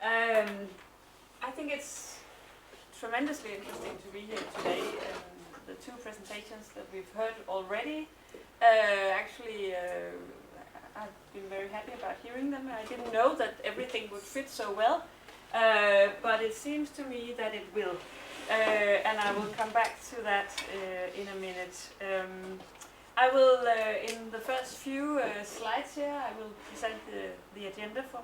I think it's tremendously interesting to be here today. The two presentations that we've heard already, I've been very happy about hearing them. I didn't know that everything would fit so well, but it seems to me that it will. And I will come back to that in a minute. I will, in the first few slides here, I will present the agenda for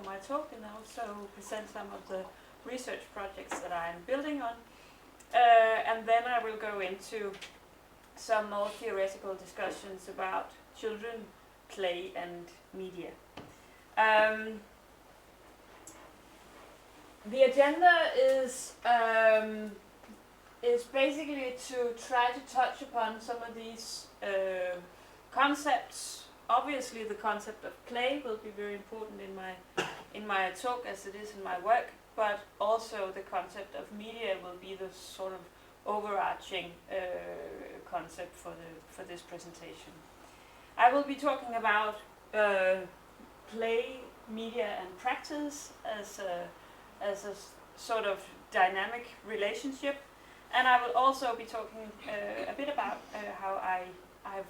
my talk, and also present some of the research projects that I'm building on. And then I will go into some more theoretical discussions about children, play, and media. The agenda is basically to try to touch upon some of these concepts. Obviously, the concept of play will be very important in my talk, as it is in my work. But also the concept of media will be the sort of overarching concept for this presentation. I will be talking about play, media, and practice as a sort of dynamic relationship. And I will also be talking a bit about how I've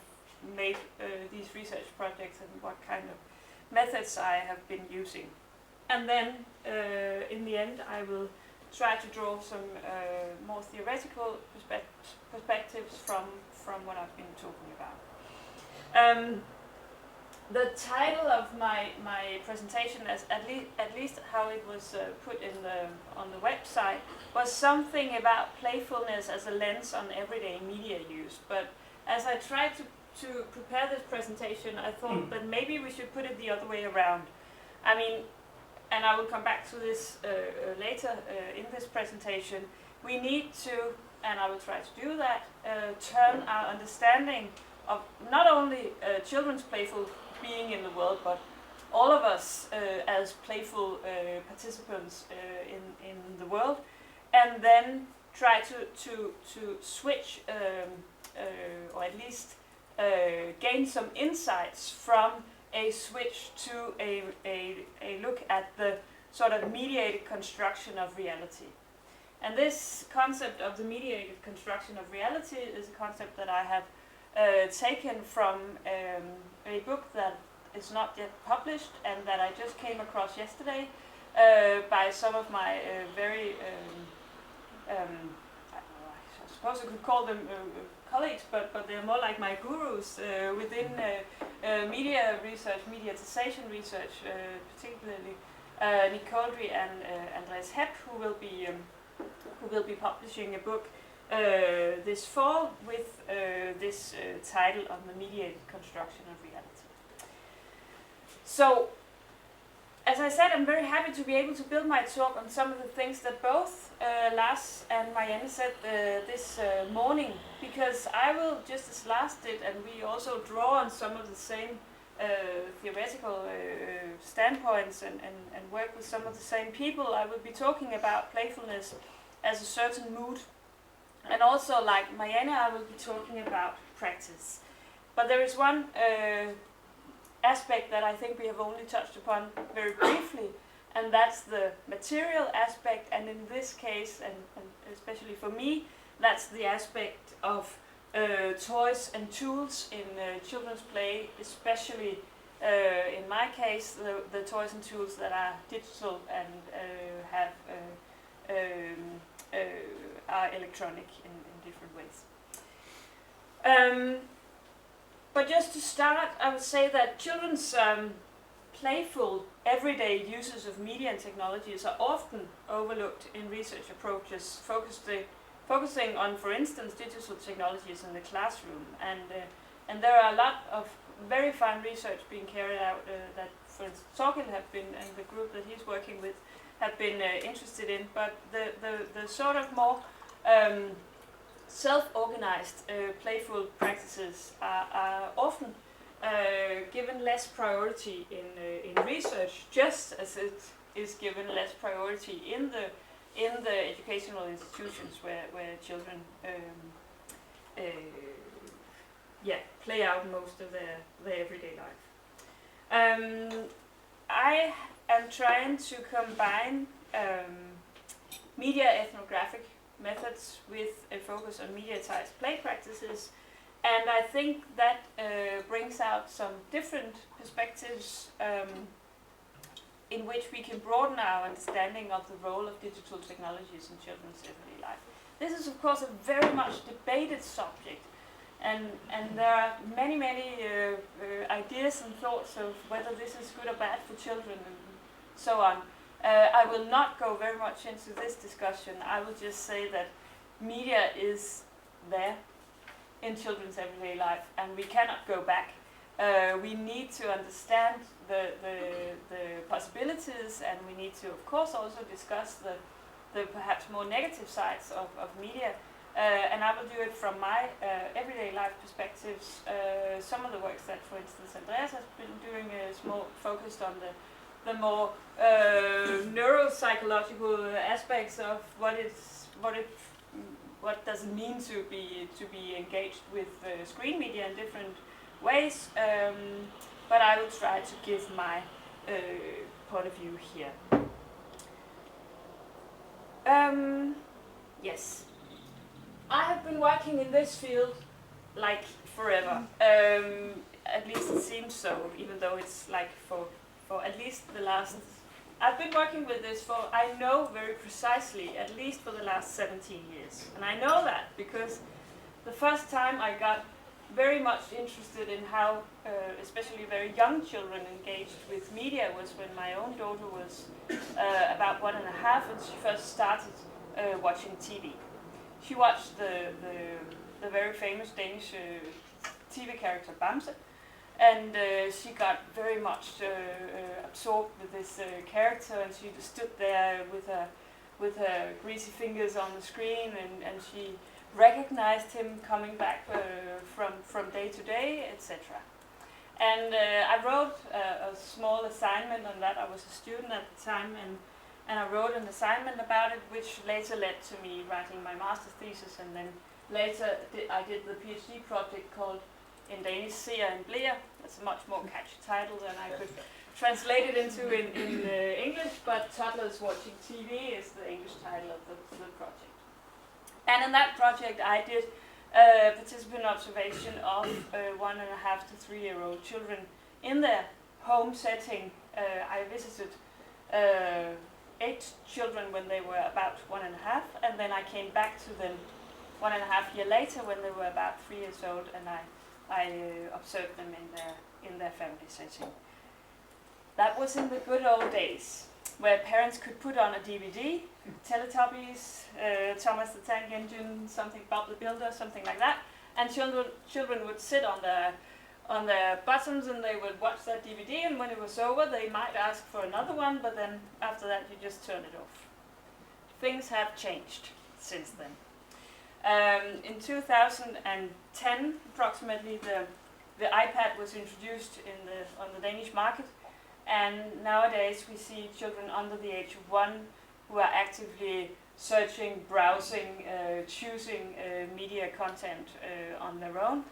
made these research projects and what kind of methods I have been using. And then in the end I will try to draw some more theoretical perspectives from what I've been talking about. The title of my presentation, as at least how it was put on the website, was something about playfulness as a lens on everyday media use. But as I tried to prepare this presentation, I thought that maybe we should put it the other way around. I mean, and I will come back to this later in this presentation. We need to, and I will try to do that, turn our understanding of not only children's playful being in the world, but all of us as playful participants in the world, and then try to switch or at least gain some insights from a switch to a look at the sort of mediated construction of reality. And this concept of the mediated construction of reality is a concept that I have taken from a book that is not yet published and that I just came across yesterday by some of my very, I suppose I could call them colleagues, but they're more like my gurus within media research, mediatization research, particularly Nick Coldry and Andreas Hepp, who will be publishing a book this fall with this title on the mediated construction of reality. So, as I said, I'm very happy to be able to build my talk on some of the things that both Lars and Marianne said this morning, because I will, just as Lars did, and we also draw on some of the same theoretical standpoints and work with some of the same people. I will be talking about playfulness as a certain mood. And also, like Marianne, I will be talking about practice. But there is one aspect that I think we have only touched upon very briefly, and that's the material aspect. And in this case, and especially for me, that's the aspect of toys and tools in children's play, especially in my case, the toys and tools that are digital and are electronic in different ways. But just to start, I would say that children's playful, everyday uses of media and technologies are often overlooked in research approaches, focusing on, for instance, digital technologies in the classroom. And there are a lot of very fine research being carried out that, for instance, Torkild have been, and the group that he's working with, have been interested in. But the sort of more self-organized playful practices are often given less priority in research, just as it is given less priority in the educational institutions where children play out most of their everyday life. I am trying to combine media ethnographic methods with a focus on mediatized play practices, and I think that brings out some different perspectives in which we can broaden our understanding of the role of digital technologies in children's everyday life. This is of course a very much debated subject, and there are many ideas and thoughts of whether this is good or bad for children and so on. I will not go very much into this discussion. I will just say that media is there in children's everyday life, and we cannot go back. We need to understand the possibilities, and we need to, of course, also discuss the perhaps more negative sides of media. And I will do it from my everyday life perspectives. Some of the works that, for instance, Andreas has been doing is more focused on the more neuropsychological aspects of what does it mean to be engaged with screen media in different ways. But I will try to give my point of view here. Yes, I have been working in this field like forever. At least it seems so, even though it's like for at least the last, I've been working with this for, I know very precisely, at least for the last 17 years. And I know that because the first time I got very much interested in how especially very young children engaged with media was when my own daughter was about 1.5, and she first started watching TV. She watched the very famous Danish TV character Bamse, and she got very much absorbed with this character, and she stood there with her greasy fingers on the screen, and she recognized him coming back from day to day, etc. And I wrote a small assignment on that. I was a student at the time, and I wrote an assignment about it, which later led to me writing my master's thesis, and then later I did the PhD project called in Danish Seer and Bleer. That's a much more catchy title than I could translate it into in English, but Toddlers Watching TV is the English title of the project. And in that project I did participant observation of 1.5 to 3-year-old children in their home setting. I visited 8 children when they were about 1.5, and then I came back to them 1.5 years later when they were about 3 years old, and I observed them in their family setting. That was in the good old days, where parents could put on a DVD, Teletubbies, Thomas the Tank Engine, something Bob the Builder, something like that, and children would sit on their bottoms and they would watch that DVD, and when it was over they might ask for another one, but then after that you just turn it off. Things have changed since then. In 2010, approximately, the iPad was introduced on the Danish market, and nowadays we see children under the age of 1 who are actively searching, browsing, choosing media content on their own.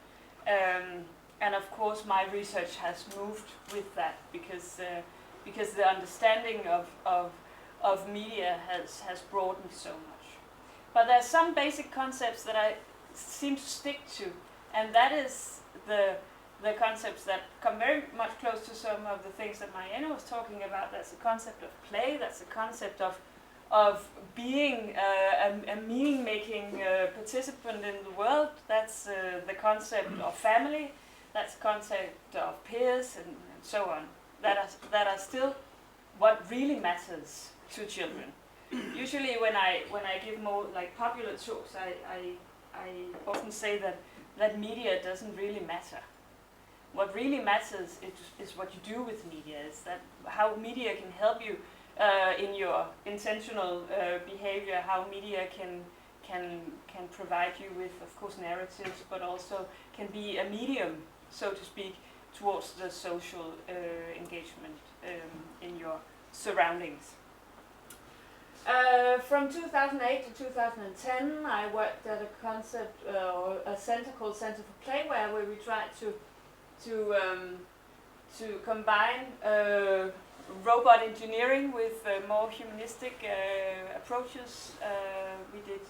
And of course my research has moved with that, because the understanding of media has broadened so much. But there are some basic concepts that I seem to stick to, and that is the concepts that come very much close to some of the things that Marianne was talking about. That's the concept of play, that's the concept of being a meaning-making participant in the world, that's the concept of family, that's the concept of peers, and so on, that are still what really matters to children. Usually when I give more like popular talks, I often say that media doesn't really matter. What really matters is what you do with media, is that how media can help you in your intentional behavior, how media can provide you with, of course, narratives, but also can be a medium, so to speak, towards the social engagement in your surroundings. From 2008 to 2010, I worked at a concept or a center called Center for Playware, where we tried to combine robot engineering with more humanistic approaches. We did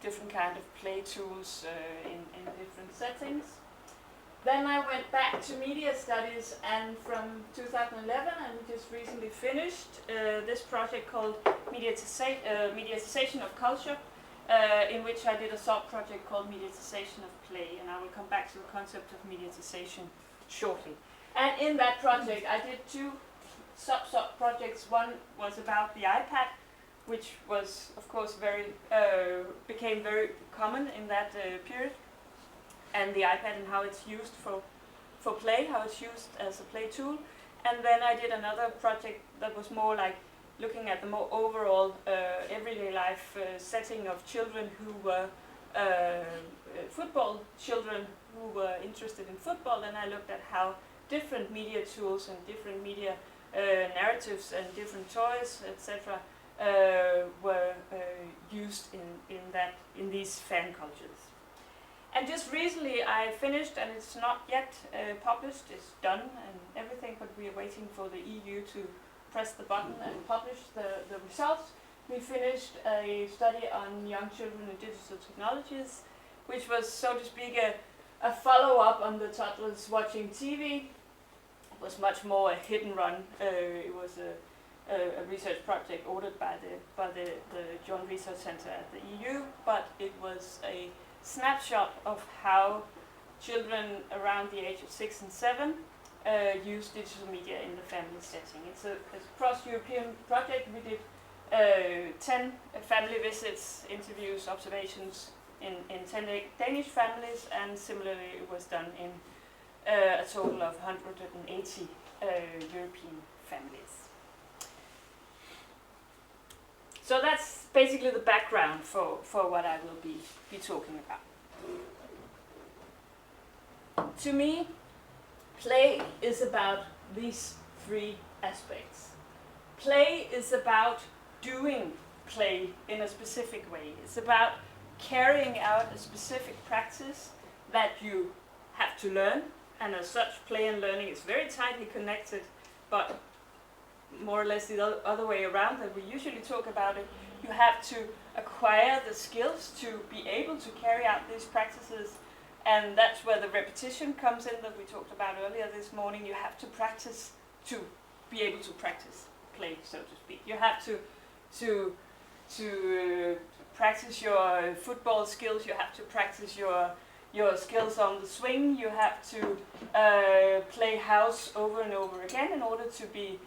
different kind of play tools in different settings. Then I went back to media studies, and from 2011, and we just recently finished this project called Mediatization of Culture, in which I did a sub-project called Mediatization of Play, and I will come back to the concept of mediatization shortly. And in that project, I did two sub-projects. One was about the iPad, which was, of course, became very common in that period, and the iPad and how it's used for play, how it's used as a play tool. And then I did another project that was more like looking at the more overall everyday life setting of children who were football children who were interested in football, and I looked at how different media tools and different media narratives and different toys, etc., were used in these fan cultures. And just recently I finished, and it's not yet published, it's done and everything, but we are waiting for the EU to press the button and publish the results. We finished a study on young children and digital technologies, which was, so to speak, a follow-up on the toddlers watching TV. It was much more a hit and run. It was a research project ordered by the Joint Research Center at the EU, but it was a snapshot of how children around the age of 6 and 7 use digital media in the family setting. It's a cross-European project. We did 10 family visits, interviews, observations in 10 Danish families, and similarly it was done in a total of 180 European families. So that's basically the background for what I will be talking about. To me, play is about these three aspects. Play is about doing play in a specific way. It's about carrying out a specific practice that you have to learn, and as such, play and learning is very tightly connected, but more or less the other way around that we usually talk about it. You have to acquire the skills to be able to carry out these practices, and that's where the repetition comes in that we talked about earlier this morning. You have to practice to be able to practice play, so to speak. You have to practice your football skills. You have to practice your skills on the swing. You have to play house over and over again in order to be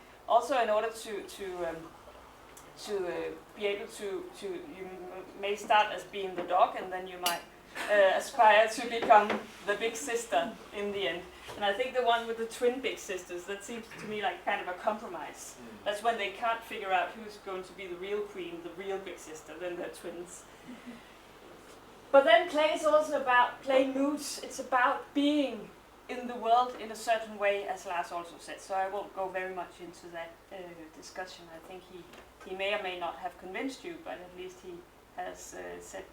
be able to you may start as being the dog, and then you might aspire to become the big sister in the end. And I think the one with the twin big sisters, that seems to me like kind of a compromise. That's when they can't figure out who's going to be the real queen, the real big sister, then they're twins. But then play is also about play moods. It's about being in the world in a certain way, as Lars also said. So I won't go very much into that discussion. I think he may or may not have convinced you, but at least he has set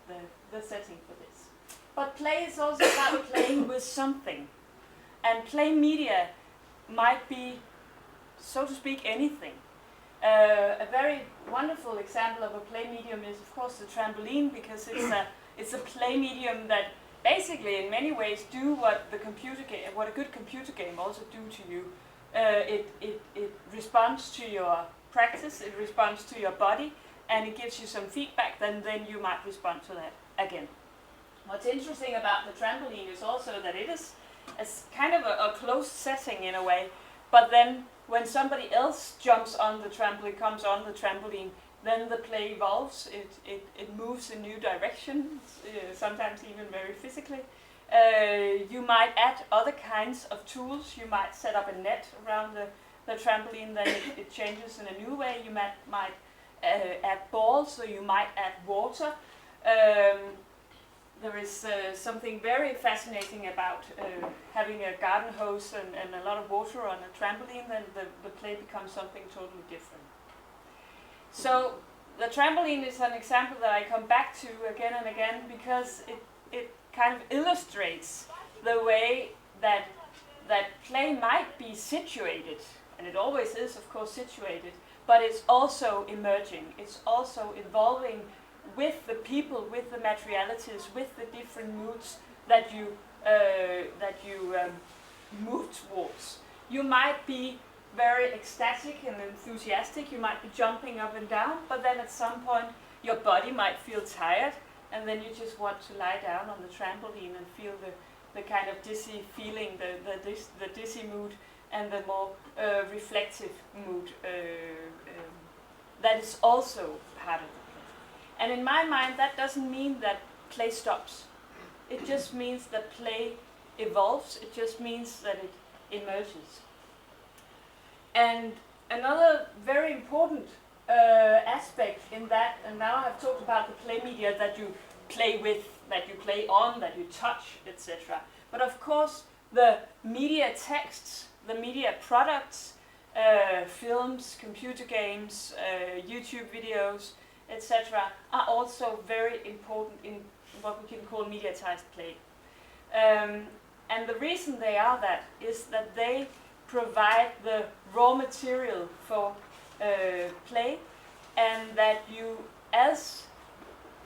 the setting for this. But play is also about playing with something. And play media might be, so to speak, anything. A very wonderful example of a play medium is, of course, the trampoline, because it's a play medium that basically, in many ways, do what a good computer game also do to you. It responds to your practice, it responds to your body, and it gives you some feedback. Then you might respond to that again. What's interesting about the trampoline is also that it is kind of a closed setting in a way. But then, when somebody else jumps on the trampoline, comes on the trampoline, then the play evolves, it moves in new directions, sometimes even very physically. You might add other kinds of tools. You might set up a net around the trampoline, then it changes in a new way. You might add balls, so you might add water. There is something very fascinating about having a garden hose and a lot of water on a trampoline, then the play becomes something totally different. So the trampoline is an example that I come back to again and again, because it kind of illustrates the way that that play might be situated, and it always is, of course, situated, but it's also emerging. It's also evolving with the people, with the materialities, with the different moods that you move towards. You might be very ecstatic and enthusiastic, you might be jumping up and down, but then at some point your body might feel tired, and then you just want to lie down on the trampoline and feel the kind of dizzy feeling, the dizzy mood, and the more reflective mood that is also part of the play. And in my mind, that doesn't mean that play stops. It just means that play evolves. It just means that it emerges. And another very important aspect in that, and now I've talked about the play media that you play with, that you play on, that you touch, etc. But of course, the media texts, the media products, films, computer games, YouTube videos, etc., are also very important in what we can call mediatized play. And the reason they are that is that they provide the raw material for play, and that you, as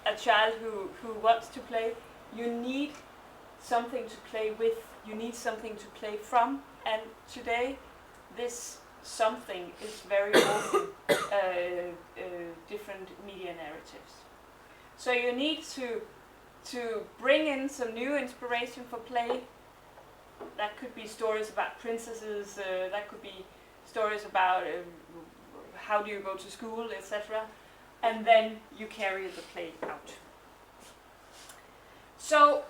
a child who wants to play, you need something to play with, you need something to play from, and today this something is very often different media narratives. So you need to bring in some new inspiration for play. That could be stories about princesses, that could be stories about how do you go to school, etc. And then you carry the play out. So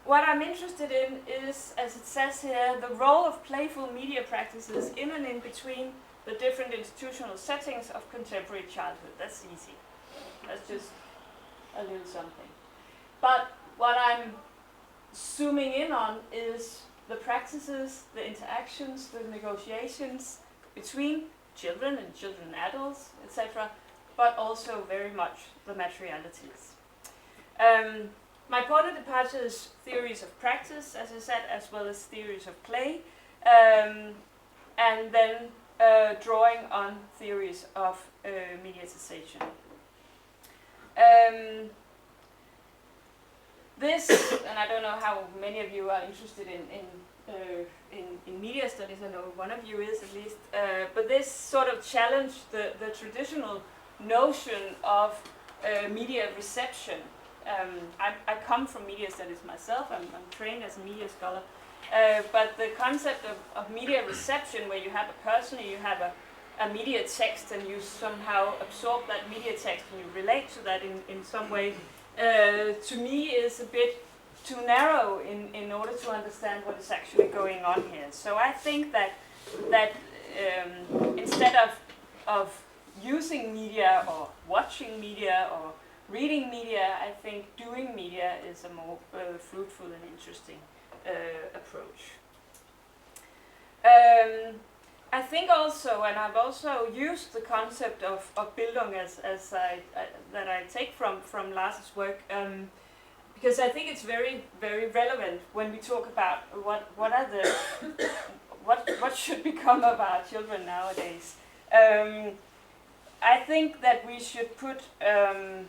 what I'm interested in is, as it says here, the role of playful media practices in and in between the different institutional settings of contemporary childhood. That's easy. That's just a little something. But what I'm zooming in on is the practices, the interactions, the negotiations between children and children and adults, etc., but also very much the materialities. My point of departure is theories of practice, as I said, as well as theories of play, and then drawing on theories of mediatization. This, and I don't know how many of you are interested in media studies, I know one of you is at least, but this sort of challenged the traditional notion of media reception. I come from media studies myself, I'm trained as a media scholar, but the concept of media reception, where you have a person, you have a media text, and you somehow absorb that media text and you relate to that in some way, to me is a bit too narrow in order to understand what is actually going on here. So I think that instead of using media or watching media or reading media, I think doing media is a more fruitful and interesting approach. I think also, and I've also used the concept of Bildung that I take from Lars's work, because I think it's very, very relevant when we talk about what should become of our children nowadays. I think that we should put the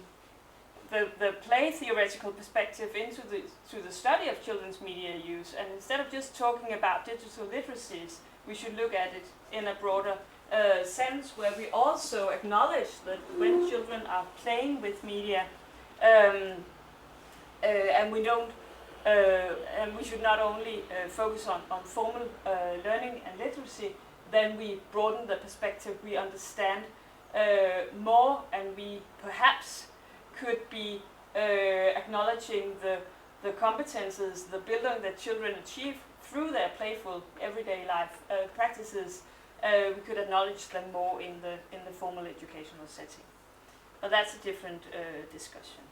play theoretical perspective into the study of children's media use, and instead of just talking about digital literacies, we should look at it in a broader sense, where we also acknowledge that when children are playing with media, and we don't, and we should not only focus on formal learning and literacy, then we broaden the perspective, we understand more, and we perhaps could be acknowledging the competences, the Bildung that children achieve through their playful everyday life practices. We could acknowledge them more in the formal educational setting. But that's a different discussion.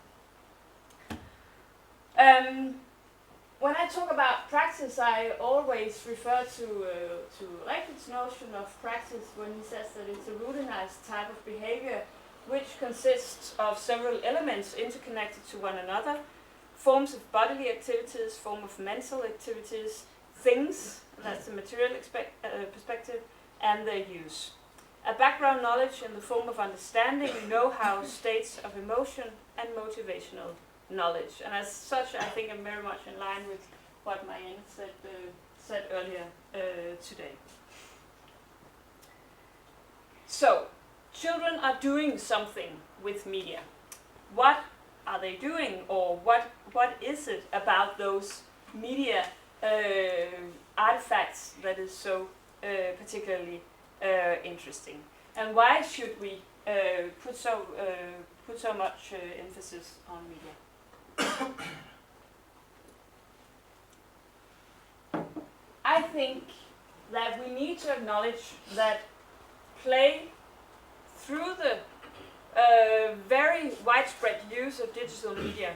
When I talk about practice, I always refer to Reichert's notion of practice when he says that it's a routinized type of behavior which consists of several elements interconnected to one another, forms of bodily activities, form of mental activities, things, that's the material perspective, and their use. A background knowledge in the form of understanding, know-how, states of emotion, and motivational knowledge. And as such, I think I'm very much in line with what Marianne said earlier today. So, children are doing something with media. What are they doing, or what is it about those media artifacts that is so particularly interesting? And why should we put so much emphasis on media? I think that we need to acknowledge that play, through the very widespread use of digital media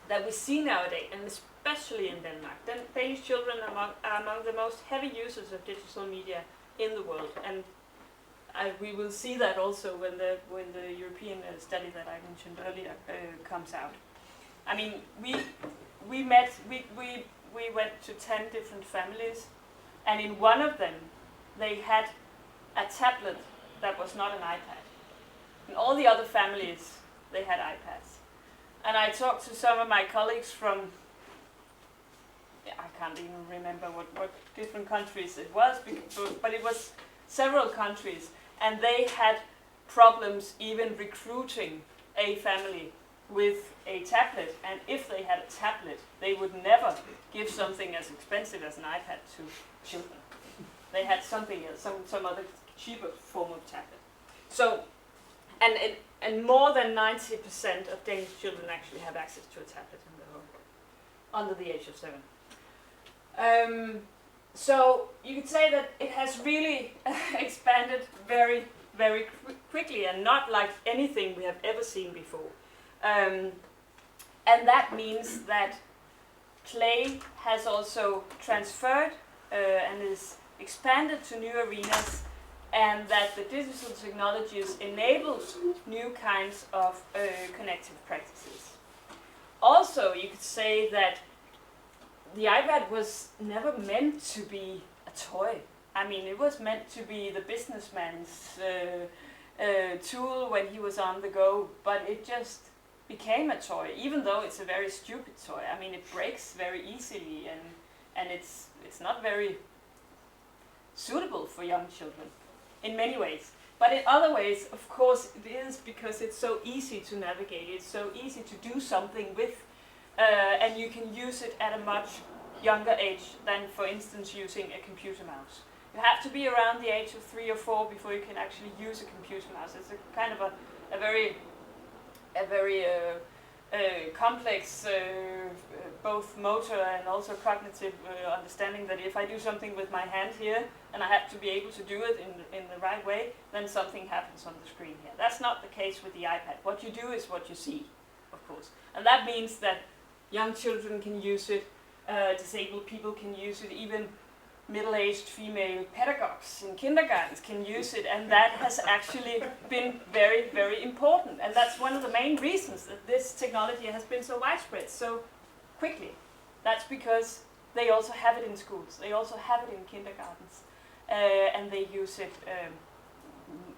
that we see nowadays, and especially in Denmark. Danish children are among the most heavy users of digital media in the world, and we will see that also when the European study that I mentioned earlier comes out. I mean, we went to 10 different families, and in one of them they had a tablet that was not an iPad. In all the other families, they had iPads. And I talked to some of my colleagues from, I can't even remember what different countries it was, but it was several countries, and they had problems even recruiting a family with a tablet, and if they had a tablet, they would never give something as expensive as an iPad to children. They had something else, some other cheaper form of tablet. So, and more than 90% of Danish children actually have access to a tablet in their home, under the age of 7. So you could say that it has really expanded very, very quickly, and not like anything we have ever seen before. And that means that play has also transferred and is expanded to new arenas, and that the digital technologies enables new kinds of connective practices. Also, you could say that the iPad was never meant to be a toy. I mean, it was meant to be the businessman's tool when he was on the go, but it just became a toy, even though it's a very stupid toy. I mean, it breaks very easily, and it's not very suitable for young children in many ways. But in other ways, of course, it is, because it's so easy to navigate, it's so easy to do something with, and you can use it at a much younger age than, for instance, using a computer mouse. You have to be around the age of 3 or 4 before you can actually use a computer mouse. It's a kind of a very complex, both motor and also cognitive understanding, that if I do something with my hand here, and I have to be able to do it in the right way, then something happens on the screen here. That's not the case with the iPad. What you do is what you see, of course. And that means that young children can use it, disabled people can use it, even middle-aged female pedagogues in kindergartens can use it, and that has actually been very, very important. And that's one of the main reasons that this technology has been so widespread so quickly. That's because they also have it in schools, they also have it in kindergartens, and they use it,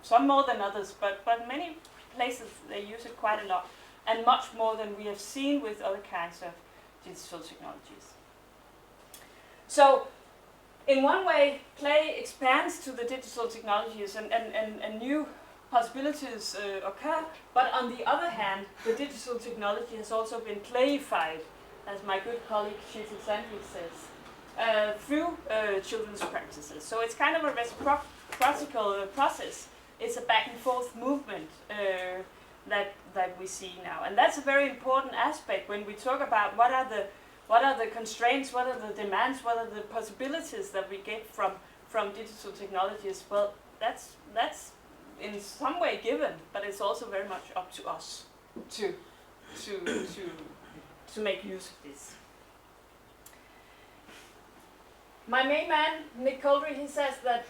some more than others, but many places they use it quite a lot, and much more than we have seen with other kinds of digital technologies. So, in one way, play expands to the digital technologies, and new possibilities occur, but on the other hand, the digital technology has also been playified, as my good colleague Kjetil Sandvik says, through children's practices. So it's kind of a reciprocal process. It's a back and forth movement that we see now, and that's a very important aspect when we talk about what are the constraints, what are the demands, what are the possibilities that we get from digital technologies. Well, that's in some way given, but it's also very much up to us to make use of this. My main man, Nick Coldry, he says that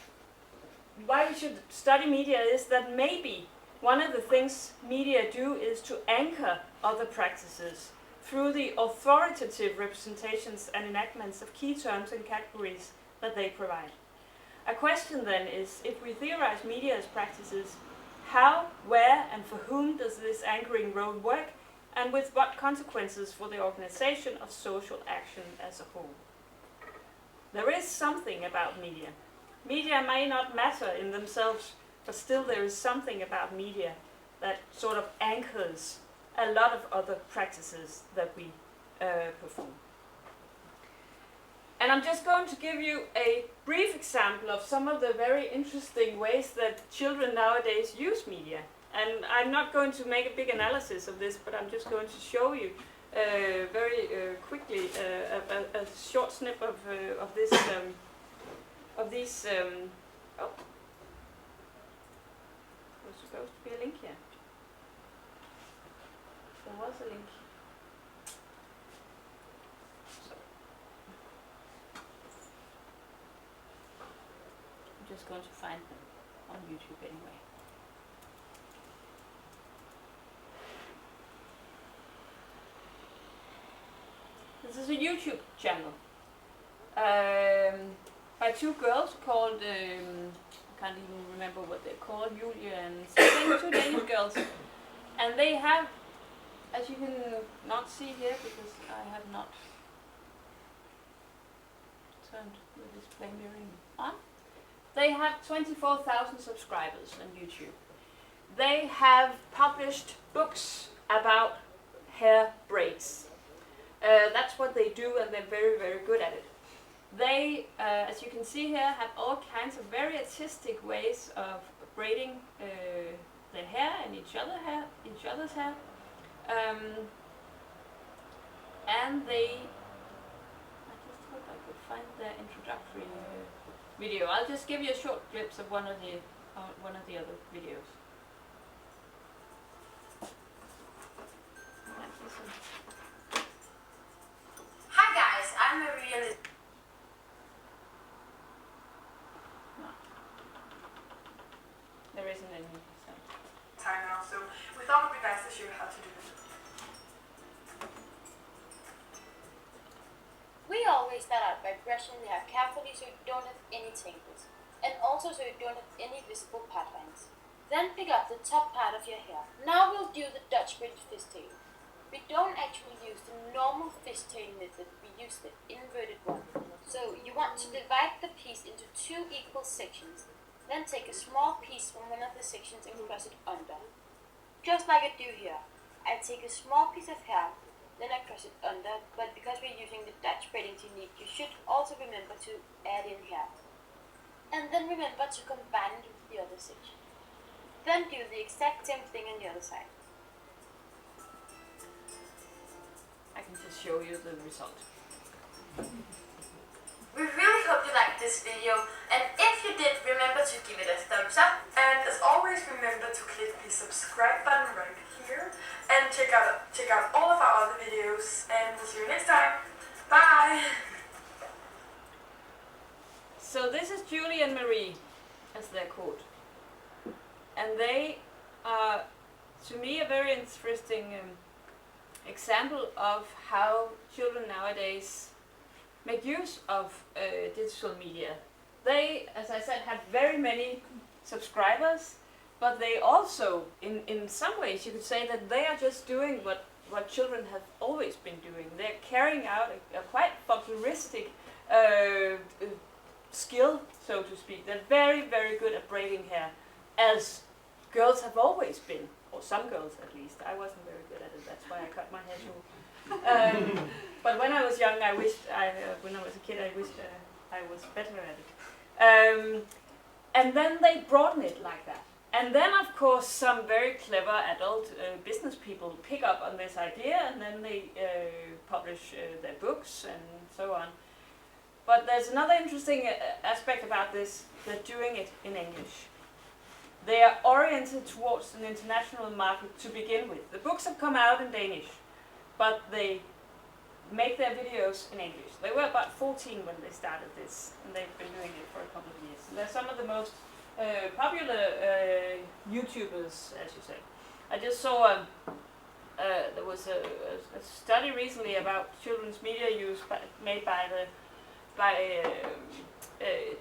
why we should study media is that maybe one of the things media do is to anchor other practices through the authoritative representations and enactments of key terms and categories that they provide. A question then is, if we theorize media as practices, how, where, and for whom does this anchoring role work, and with what consequences for the organization of social action as a whole? There is something about media. Media may not matter in themselves, but still there is something about media that sort of anchors a lot of other practices that we perform. And I'm just going to give you a brief example of some of the very interesting ways that children nowadays use media. And I'm not going to make a big analysis of this, but I'm just going to show you very quickly a short snip of this oh, there's supposed to be a link here. There was a link. So I'm just going to find them on YouTube anyway. This is a YouTube channel by two girls called, I can't even remember what they're called, Julia and something, two Danish girls. And they have, as you can not see here because I have not turned the display mirroring on, they have 24,000 subscribers on YouTube. They have published books about hair braids. That's what they do, and they're very, very good at it. They, as you can see here, have all kinds of very artistic ways of braiding their hair and each other's hair. And they, I just hope I could find their introductory video. I'll just give you a short glimpse of one of the other videos. Hi guys, I'm Maria. No. There isn't any. Time now, so we thought it would be nice to show you how to do it. We always start out by brushing the hair carefully so you don't have any tangles, and also so you don't have any visible part lines. Then pick up the top part of your hair. Now we'll do the Dutch braided fishtail. We don't actually use the normal fishtail method, we use the inverted one. So you want to divide the piece into two equal sections, then take a small piece from one of the sections and cross it under. Just like I do here. I take a small piece of hair, then I cross it under, but because we're using the Dutch braiding technique, you should also remember to add in hair. And then remember to combine it with the other section. Then do the exact same thing on the other side. I can just show you the result. We really hope you liked this video, and if you did, remember to give it a thumbs up, and as always remember to click the subscribe button right here, and check out all of our other videos, and we'll see you next time. Bye! So this is Julie and Marie, as they're called. And they are, to me, a very interesting example of how children nowadays make use of digital media. They, as I said, have very many subscribers, but they also, in some ways, you could say that they are just doing what children have always been doing. They're carrying out a quite folkloristic skill, so to speak. They're very, very good at braiding hair, as girls have always been, or some girls at least. I wasn't very good at it, that's why I cut my hair short. But when I was young, when I was a kid, I wished I was better at it. And then they broaden it like that. And then, of course, some very clever adult business people pick up on this idea, and then they publish their books and so on. But there's another interesting aspect about this: they're doing it in English. They are oriented towards an international market to begin with. The books have come out in Danish, but they make their videos in English. They were about 14 when they started this, and they've been doing it for a couple of years. And they're some of the most popular YouTubers, as you say. I just saw there was a study recently about children's media use made by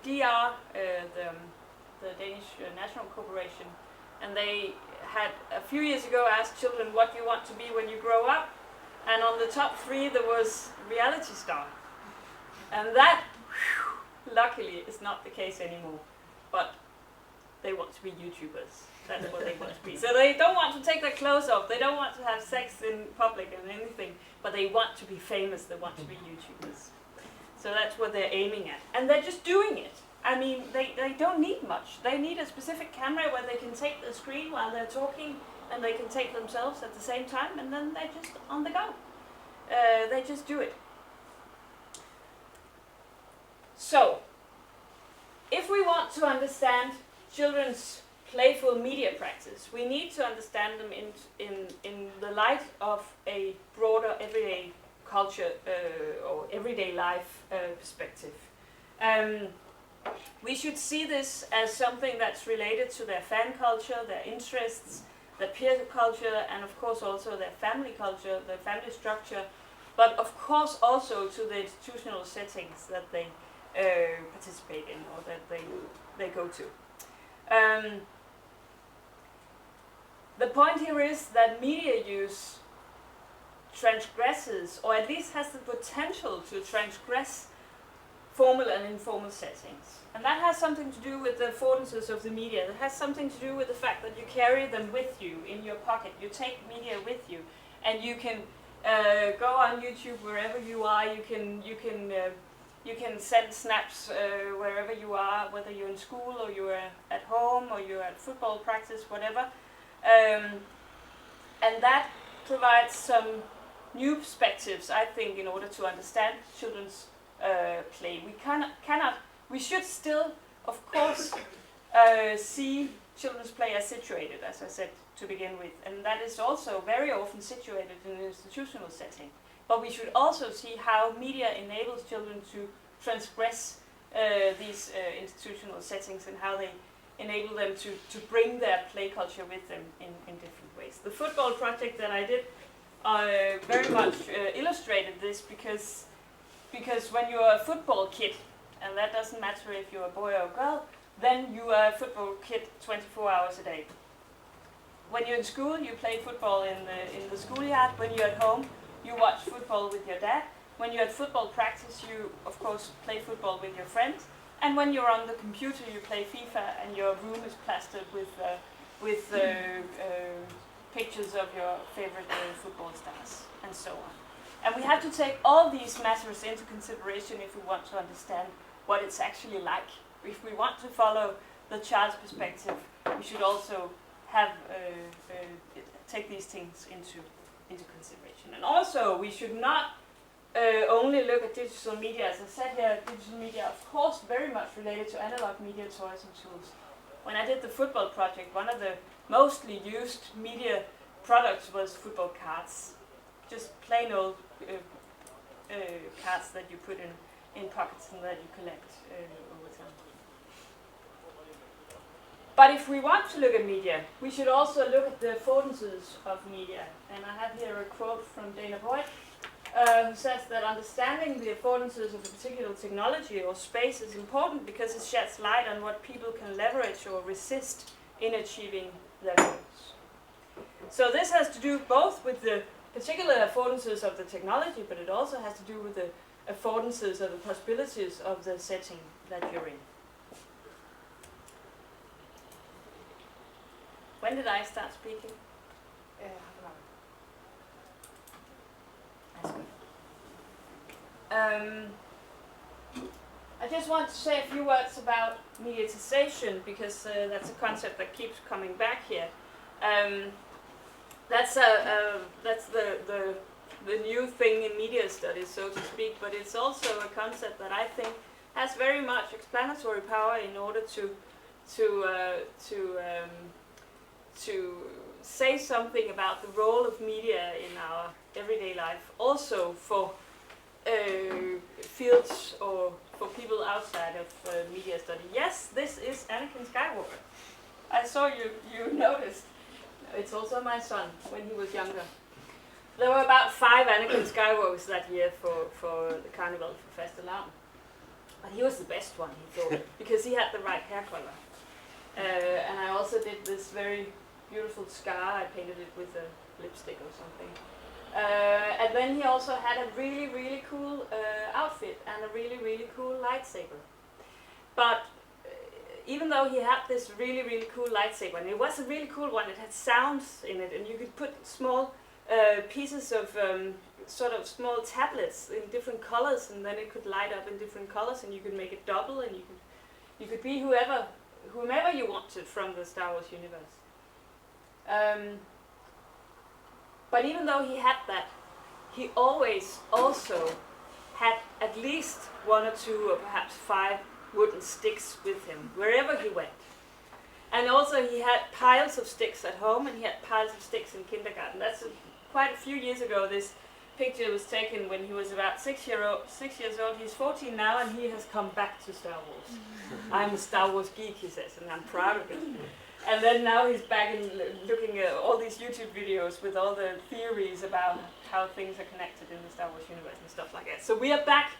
DR, the Danish National Corporation, and they had a few years ago asked children what you want to be when you grow up, and on the top 3 there was reality star, and that luckily is not the case anymore, but they want to be YouTubers. That's what they want to be. So they don't want to take their clothes off, they don't want to have sex in public and anything, but they want to be famous, they want to be YouTubers. So that's what they're aiming at. And they're just doing it. I mean, they don't need much. They need a specific camera where they can take the screen while they're talking, and they can take themselves at the same time, and then they're just on the go. They just do it. So, if we want to understand children's playful media practice, we need to understand them in the light of a broader everyday culture or everyday life perspective. We should see this as something that's related to their fan culture, their interests, their peer culture, and of course also their family culture, their family structure, but of course also to the institutional settings that they participate in or that they go to. The point here is that media use transgresses, or at least has the potential to transgress, formal and informal settings. And that has something to do with the affordances of the media. It has something to do with the fact that you carry them with you in your pocket. You take media with you, and you can go on YouTube wherever you are. You can send snaps wherever you are, whether you're in school or you're at home or you're at football practice, whatever. And that provides some new perspectives, I think, in order to understand children's play. We should still, of course, see children's play as situated, as I said to begin with, and that is also very often situated in an institutional setting. But we should also see how media enables children to transgress these institutional settings and how they enable them to bring their play culture with them in different ways. The football project that I did very much illustrated this because when you're a football kid, and that doesn't matter if you're a boy or a girl, then you are a football kid 24 hours a day. When you're in school, you play football in the schoolyard. When you're at home, you watch football with your dad. When you're at football practice, you of course play football with your friends. And when you're on the computer, you play FIFA, and your room is plastered with pictures of your favorite football stars, and so on. And we have to take all these matters into consideration if we want to understand what it's actually like. If we want to follow the child's perspective, we should also have take these things into consideration. And also, we should not only look at digital media. As I said here, digital media, of course, very much related to analog media, toys and tools. When I did the football project, one of the mostly used media products was football cards. Just plain old cards that you put in pockets and that you collect over time. But if we want to look at media, we should also look at the affordances of media. And I have here a quote from Dana Boyd, who says that understanding the affordances of a particular technology or space is important because it sheds light on what people can leverage or resist in achieving their goals. So this has to do both with the particular affordances of the technology, but it also has to do with the affordances or the possibilities of the setting that you're in. When did I start speaking? That's good. I just want to say a few words about mediatization, because that's a concept that keeps coming back here. That's the new thing in media studies, so to speak, but it's also a concept that I think has very much explanatory power in order to say something about the role of media in our everyday life, also for fields or for people outside of media study. Yes, this is Anakin Skywalker. I saw you noticed. It's also my son when he was younger. there were about 5 Anakin Skywalkers that year for the Carnival for Fastelavn. But he was the best one, he thought, because he had the right hair color. And I also did this very beautiful scar. I painted it with a lipstick or something. And then he also had a really, really cool outfit and a really, really cool lightsaber. But even though he had this really, really cool lightsaber, and it was a really cool one, it had sounds in it, and you could put small pieces of sort of small tablets in different colors, and then it could light up in different colors, and you could make it double, and you could be whomever you wanted from the Star Wars universe. But even though he had that, he always also had at least 1 or 2 or perhaps 5 wooden sticks with him wherever he went. And also he had piles of sticks at home, and he had piles of sticks in kindergarten. That's quite a few years ago. This picture was taken when he was about 6 years old. He's 14 now, and he has come back to Star Wars. I'm a Star Wars geek, he says, and I'm proud of it. And then now he's back and looking at all these YouTube videos with all the theories about how things are connected in the Star Wars universe and stuff like that. So we are back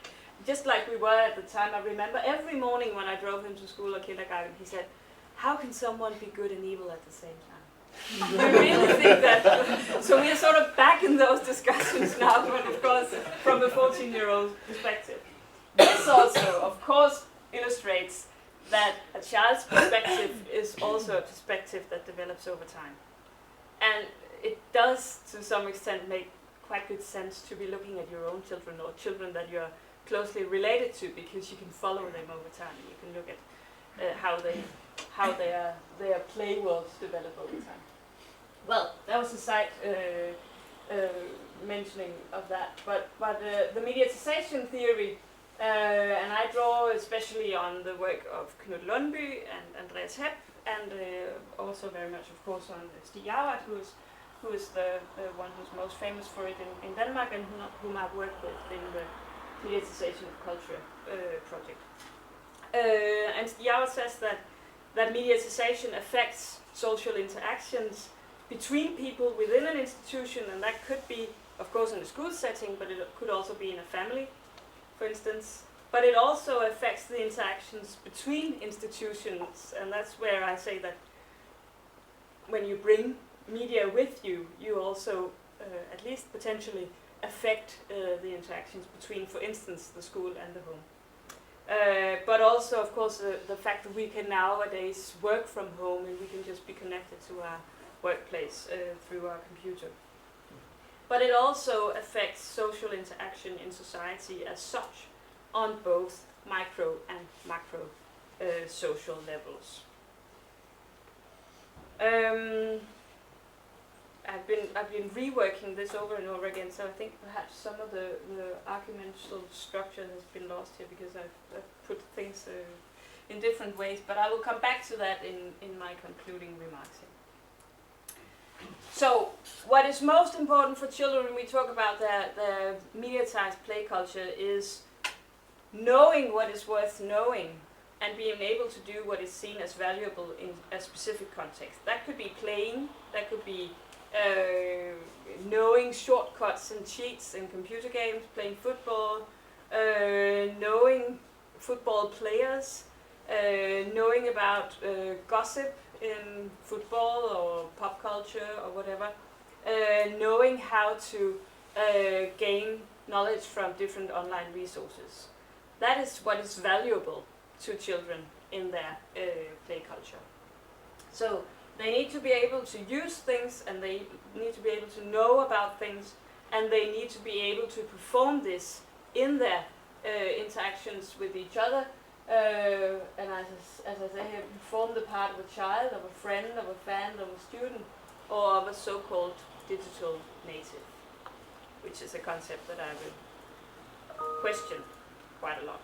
just like we were at the time. I remember every morning when I drove him to school or kindergarten, he said, how can someone be good and evil at the same time? I really think that. So we are sort of back in those discussions now, but of course from a 14-year-old perspective. This also, of course, illustrates that a child's perspective is also a perspective that develops over time. And it does, to some extent, make quite good sense to be looking at your own children or children that you're closely related to, because you can follow them over time. You can look at how their play worlds develop over time. Well, that was a side mentioning of that. But the mediatization theory, and I draw especially on the work of Knud Lundby and Andreas Hepp, and also very much, of course, on Stine who is the one who's most famous for it in Denmark, and whom I've worked with in the mediatization of culture project. And Stine says that mediatization affects social interactions between people within an institution, and that could be, of course, in a school setting, but it could also be in a family, for instance. But it also affects the interactions between institutions, and that's where I say that when you bring media with you, you also, at least potentially, affect the interactions between, for instance, the school and the home. But also, of course, the fact that we can nowadays work from home, and we can just be connected to our workplace through our computer. But it also affects social interaction in society as such, on both micro and macro social levels. I've been reworking this over and over again, so I think perhaps some of the argumental structure has been lost here, because I've put things in different ways, but I will come back to that in my concluding remarks here. So, what is most important for children when we talk about the mediatized play culture is knowing what is worth knowing, and being able to do what is seen as valuable in a specific context. That could be playing, that could be knowing shortcuts and cheats in computer games, playing football, knowing football players, knowing about gossip in football or pop culture or whatever, knowing how to gain knowledge from different online resources. That is what is valuable to children in their play culture. So they need to be able to use things, and they need to be able to know about things, and they need to be able to perform this in their interactions with each other, and as I say here, perform the part of a child, of a friend, of a fan, of a student, or of a so-called digital native, which is a concept that I will question quite a lot.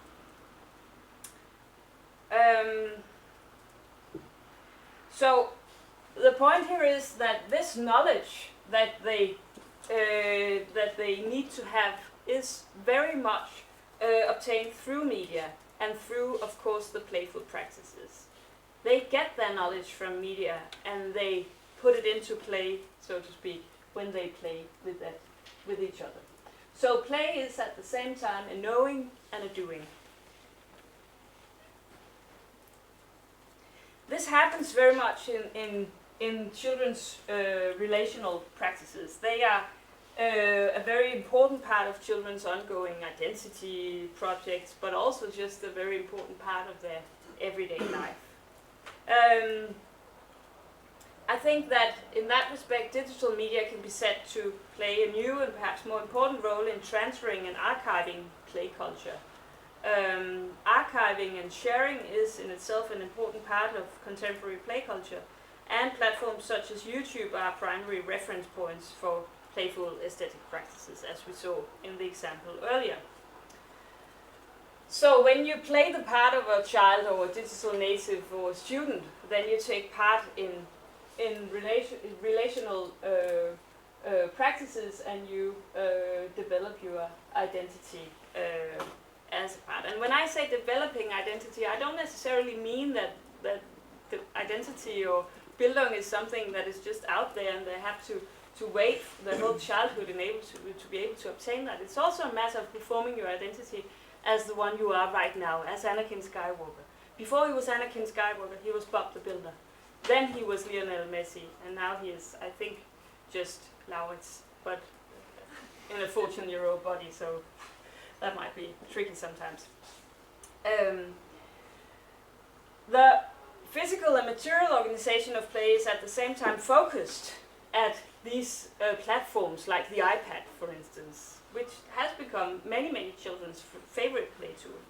So the point here is that this knowledge that they need to have is very much obtained through media and through, of course, the playful practices. They get their knowledge from media, and they put it into play, so to speak, when they play with that with each other. So play is at the same time a knowing and a doing. This happens very much in children's relational practices. They are a very important part of children's ongoing identity projects, but also just a very important part of their everyday life. I think that in that respect, digital media can be said to play a new and perhaps more important role in transferring and archiving play culture. Archiving and sharing is in itself an important part of contemporary play culture, and platforms such as YouTube are primary reference points for playful aesthetic practices, as we saw in the example earlier. So when you play the part of a child or a digital native or a student, then you take part in relational practices, and you develop your identity as a part. And when I say developing identity, I don't necessarily mean that the identity or Bildung is something that is just out there and they have to wait their whole childhood and to be able to obtain that. It's also a matter of performing your identity as the one you are right now, as Anakin Skywalker. Before he was Anakin Skywalker, he was Bob the Builder. Then he was Lionel Messi, and now he is, I think, just Lauritz, but in a 14-year-old body, so that might be tricky sometimes. The physical and material organization of play is at the same time focused at these platforms, like the iPad, for instance, which has become many children's favorite play tool.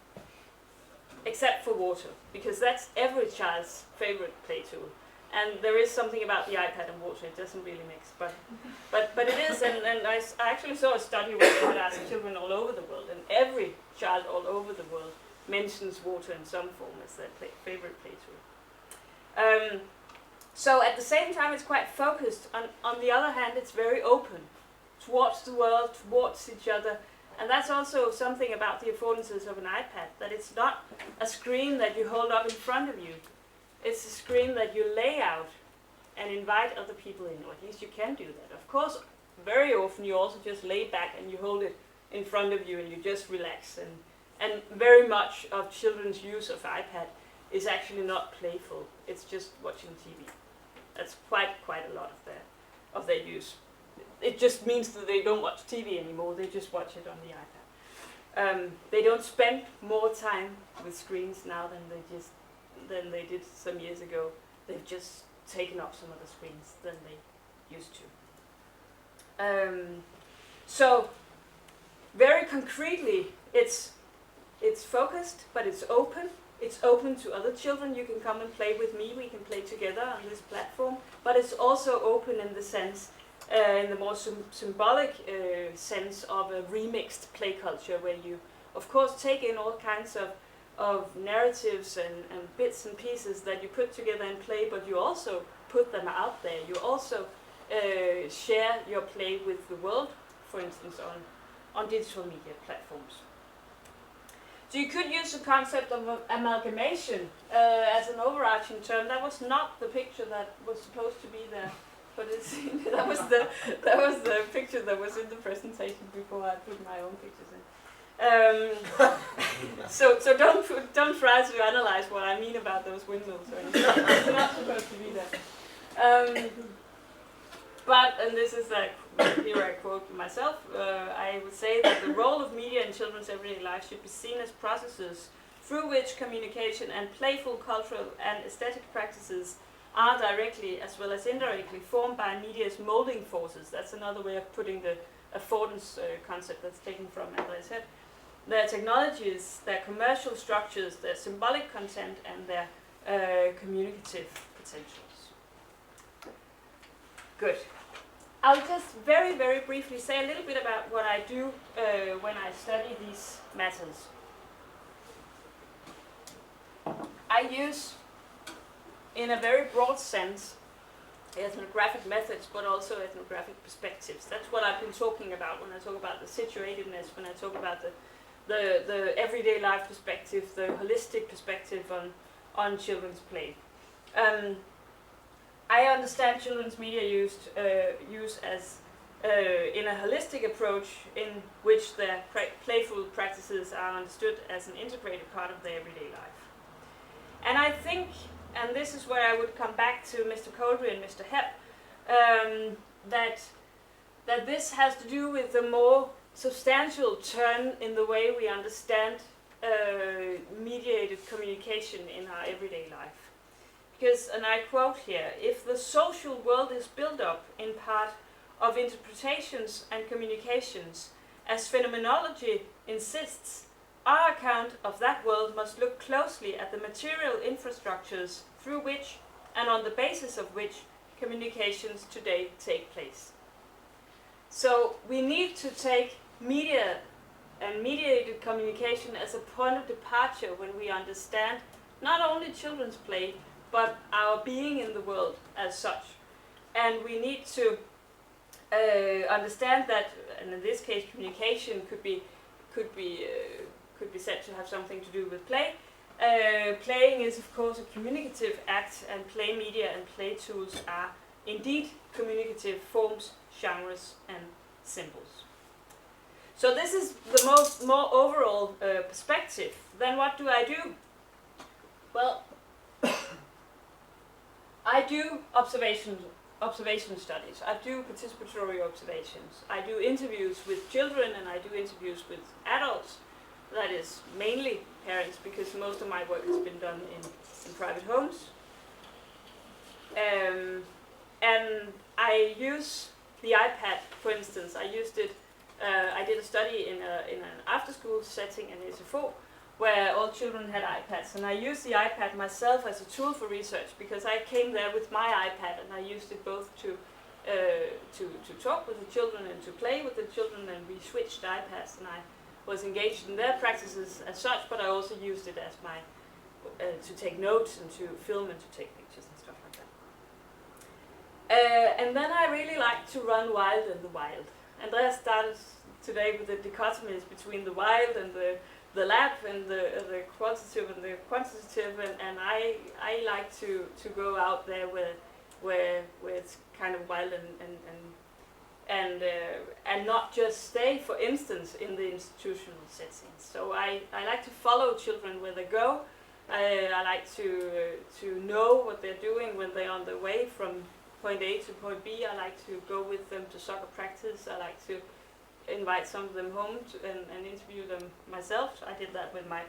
Except for water, because that's every child's favorite play tool. And there is something about the iPad and water, it doesn't really mix, but it is, and I actually saw a study where they had asked children all over the world, and every child all over the world mentions water in some form as their favorite play tool. So at the same time it's quite focused, on the other hand it's very open towards the world, towards each other. And that's also something about the affordances of an iPad, that it's not a screen that you hold up in front of you. It's a screen that you lay out and invite other people in, or at least you can do that. Of course, very often you also just lay back and you hold it in front of you and you just relax. And very much of children's use of iPad is actually not playful. It's just watching TV. That's quite a lot of their use. It just means that they don't watch TV anymore, they just watch it on the iPad. They don't spend more time with screens now than they did some years ago. They've just taken up some of the screens than they used to. So, very concretely, it's focused, but it's open. It's open to other children. You can come and play with me, we can play together on this platform, but it's also open in the sense in the more symbolic sense of a remixed play culture, where you, of course, take in all kinds of narratives and bits and pieces that you put together in play, but you also put them out there. You also share your play with the world, for instance, on digital media platforms. So you could use the concept of amalgamation as an overarching term. That was not the picture that was supposed to be there. But it's, that was the picture that was in the presentation before I put my own pictures in. So don't try to analyze what I mean about those windmills or anything. It's not supposed to be there. But, and this is here I quote myself, I would say that the role of media in children's everyday life should be seen as processes through which communication and playful cultural and aesthetic practices are directly as well as indirectly formed by media's molding forces. That's another way of putting the affordance concept that's taken from Andre's head. Their technologies, their commercial structures, their symbolic content, and their communicative potentials. Good. I'll just very briefly say a little bit about what I do when I study these matters. I use, in a very broad sense, ethnographic methods, but also ethnographic perspectives. That's what I've been talking about when I talk about the situatedness, when I talk about the everyday life perspective, the holistic perspective on children's play. I understand children's media use as in a holistic approach in which their playful practices are understood as an integrated part of their everyday life. And I think, and this is where I would come back to Mr. Coldry and Mr. Hepp, that this has to do with the more substantial turn in the way we understand mediated communication in our everyday life. Because, and I quote here, if the social world is built up in part of interpretations and communications, as phenomenology insists, our account of that world must look closely at the material infrastructures through which and on the basis of which communications today take place. So we need to take media and mediated communication as a point of departure when we understand not only children's play, but our being in the world as such. And we need to understand that, and in this case, communication could be said to have something to do with play. Playing is, of course, a communicative act, and play media and play tools are indeed communicative forms, genres, and symbols. So this is the more overall perspective. Then what do I do? Well, I do observation studies. I do participatory observations. I do interviews with children, and I do interviews with adults. That is mainly parents, because most of my work has been done in private homes. And I use the iPad, for instance. I used it. I did a study in an after-school setting in SFO, where all children had iPads, and I used the iPad myself as a tool for research, because I came there with my iPad and I used it both to talk with the children and to play with the children, and we switched iPads, and I was engaged in their practices as such, but I also used it as my to take notes and to film and to take pictures and stuff like that. And then I really like to run wild in the wild. Andreas started today with the dichotomies between the wild and the lab and the qualitative and the quantitative, and I like to go out there where it's kind of wild and not just stay, for instance, in the institutional settings. So I like to follow children where they go. I like to know what they're doing when they're on their way from point A to point B. I like to go with them to soccer practice. I like to invite some of them home and interview them myself. I did that with my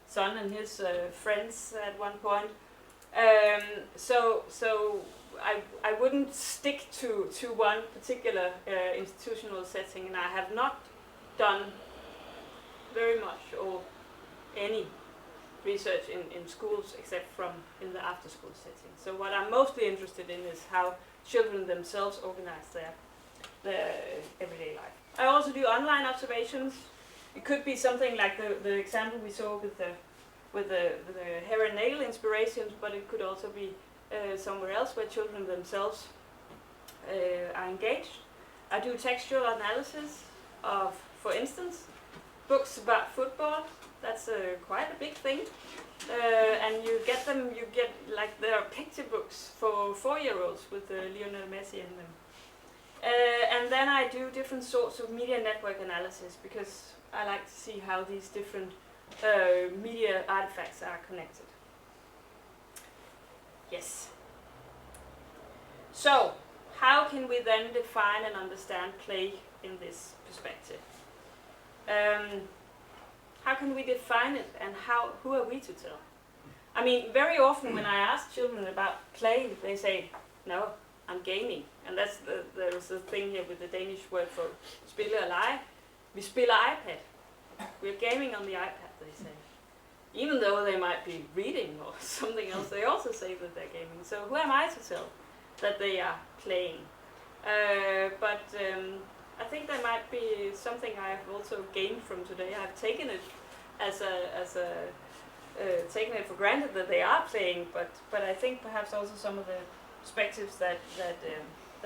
son and his friends at one point. So I wouldn't stick to one particular institutional setting, and I have not done very much or any research in schools except from in the after-school setting. So what I'm mostly interested in is how children themselves organize their everyday life. I also do online observations. It could be something like the example we saw with the hair and nail inspirations, but it could also be somewhere else where children themselves are engaged. I do textual analysis of, for instance, books about football. That's quite a big thing. And you get like there are picture books for 4-year-olds with Lionel Messi in them. And then I do different sorts of media network analysis, because I like to see how these different media artifacts are connected. Yes. So, how can we then define and understand play in this perspective? How can we define it, and who are we to tell? I mean, very often when I ask children about play, they say, no, I'm gaming. And there's the thing here with the Danish word for spille og lege. Vi spiller iPad. We're gaming on the iPad, they say. Even though they might be reading or something else, they also say that they're gaming. So who am I to tell that they are playing? But I think there might be something I have also gained from today. I've taken it taken it for granted that they are playing, but I think perhaps also some of the perspectives that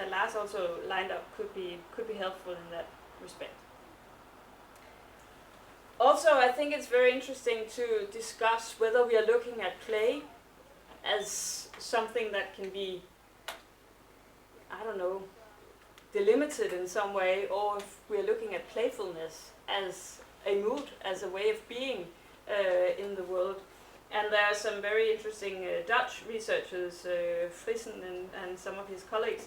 Lars also lined up could be helpful in that respect. Also, I think it's very interesting to discuss whether we are looking at play as something that can be, I don't know, delimited in some way, or if we're looking at playfulness as a mood, as a way of being in the world. And there are some very interesting Dutch researchers, Friesen and some of his colleagues,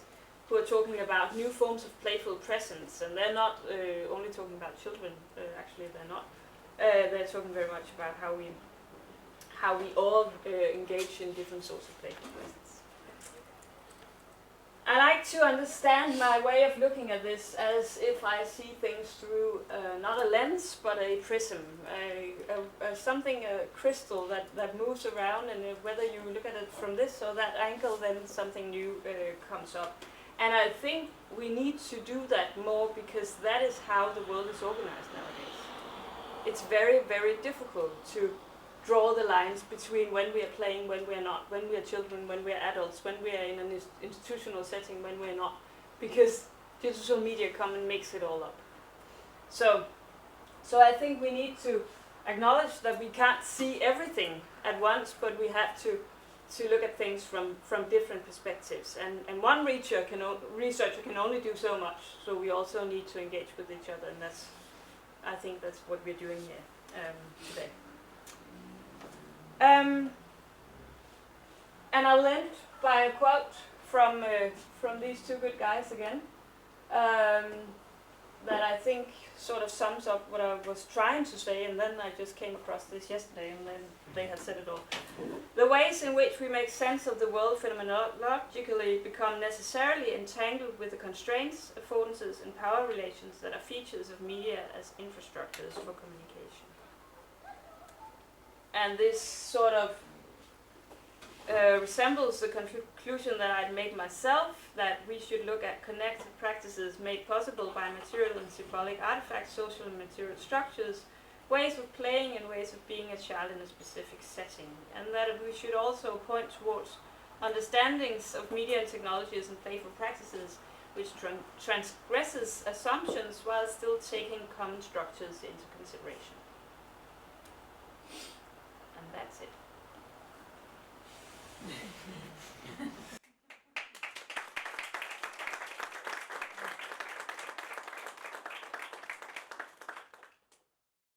who are talking about new forms of playful presence. And they're not only talking about children, actually they're not. They're talking very much about how we all engage in different sorts of playful presence. I like to understand my way of looking at this as if I see things through not a lens but a prism, something, a crystal that moves around, and whether you look at it from this or that angle, then something new comes up. And I think we need to do that more, because that is how the world is organized nowadays. It's very, very difficult to draw the lines between when we are playing, when we are not, when we are children, when we are adults, when we are in an institutional setting, when we are not, because digital media come and mix it all up. So I think we need to acknowledge that we can't see everything at once, but we have to look at things from different perspectives. And one researcher can only do so much, so we also need to engage with each other, and I think that's what we're doing here today. And I'll end by a quote from these two good guys again, that I think sort of sums up what I was trying to say, and then I just came across this yesterday, and then they had said it all. The ways in which we make sense of the world phenomenologically become necessarily entangled with the constraints, affordances, and power relations that are features of media as infrastructures for communication. And this sort of resembles the conclusion that I'd made myself, that we should look at connected practices made possible by material and symbolic artifacts, social and material structures, ways of playing and ways of being a child in a specific setting. And that we should also point towards understandings of media and technologies and playful practices which transgresses assumptions while still taking common structures into consideration. And that's it.